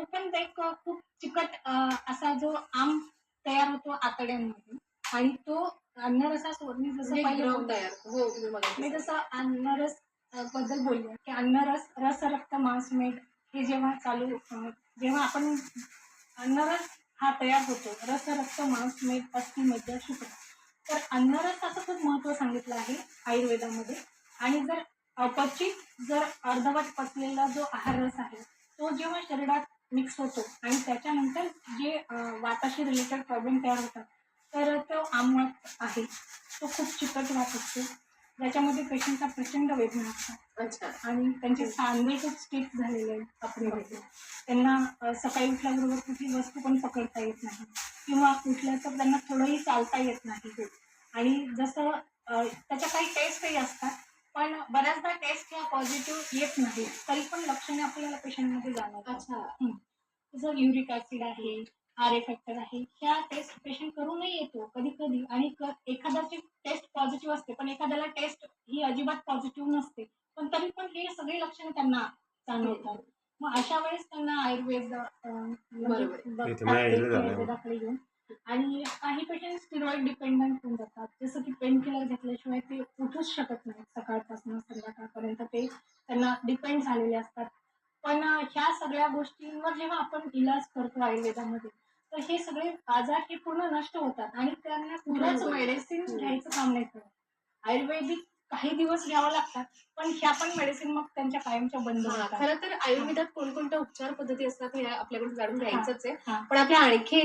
तो पण एक खूप चिकट असा जो आंब तयार होतो आतड्यांमध्ये आणि तो अन्नरसा सोडणी जसं म्हणजे पहिले द्रव तयार होतो. हो, तुम्ही मगाशी मी सांगितलं. जसं अन्नरस बद्दल बोलले की अन्नरस रस रक्त मांस मीठ हे जेव्हा जेव्हा आपण अन्नरस हा तयार होतो रस रक्त मांस मीठ अस्थि मज्जा शुक्र तर अन्नरसाचं खूप महत्त्व सांगितलं आहे आयुर्वेदामध्ये आणि जर अपचित जर अर्धवट पचलेला जो आहार रस आहे तो जेव्हा शरीरात मिक्स होतो आणि त्याच्यानंतर जे वाताशी रिलेटेड प्रॉब्लेम तयार होतात तर तो आंबट आहे तो खूप चिकट वाट असतो ज्याच्यामध्ये पेशंटला प्रचंड वेदना असतात अच्छा. आणि त्यांचे सांधे खूप स्टिफ झालेले आहेत आपल्यामध्ये त्यांना सकाळी उठल्याबरोबर कुठली वस्तू पण पकडता येत नाही किंवा कुठल्या तर त्यांना थोडंही चालता येत नाही आणि जसं त्याच्या काही टेस्टही असतात पण बऱ्याचदा टेस्ट ह्या पॉझिटिव्ह येत नाही तरी पण लक्षणे आपल्याला पेशंटमध्ये जाणवतात. अच्छा. जसं युरिक ऍसिड आहे आर ए फॅक्टर आहे ह्या टेस्ट पेशंट करूनही येतो कधी कधी आणि एखाद्याची टेस्ट पॉझिटिव्ह असते पण एखाद्याला टेस्ट ही अजिबात पॉझिटिव्ह नसते पण तरी पण हे सगळे लक्षणे त्यांना जाणवतात. मग अशा वेळेस त्यांना आयुर्वेद म्हणजे बघतात ते आयुर्वेदाकडे घेऊन आणि काही पेशंट स्टिरॉइड डिपेंडंट होऊन जातात जसं की पेन किलर घेतल्याशिवाय ते उठूच शकत नाही सकाळपासून संध्याकाळपर्यंत ते त्यांना डिपेंड झालेले असतात. पण ह्या सगळ्या गोष्टींवर जेव्हा आपण इलाज करतो आयुर्वेदामध्ये तर हे सगळे आजार हे पूर्ण नष्ट होतात आणि त्यांना कुठलंच मेडिसिन घ्यायचं काम नाही करत. आयुर्वेदिक काही दिवस घ्यावं लागतात पण ह्या पण मेडिसिन मग त्यांच्या कायमच्या बंद होतात. खरं तर आयुर्वेदात कोणकोणत्या उपचार पद्धती असतात हे आपल्याकडून जाणून घ्यायचंच आहे. हां. पण आपल्या आणखी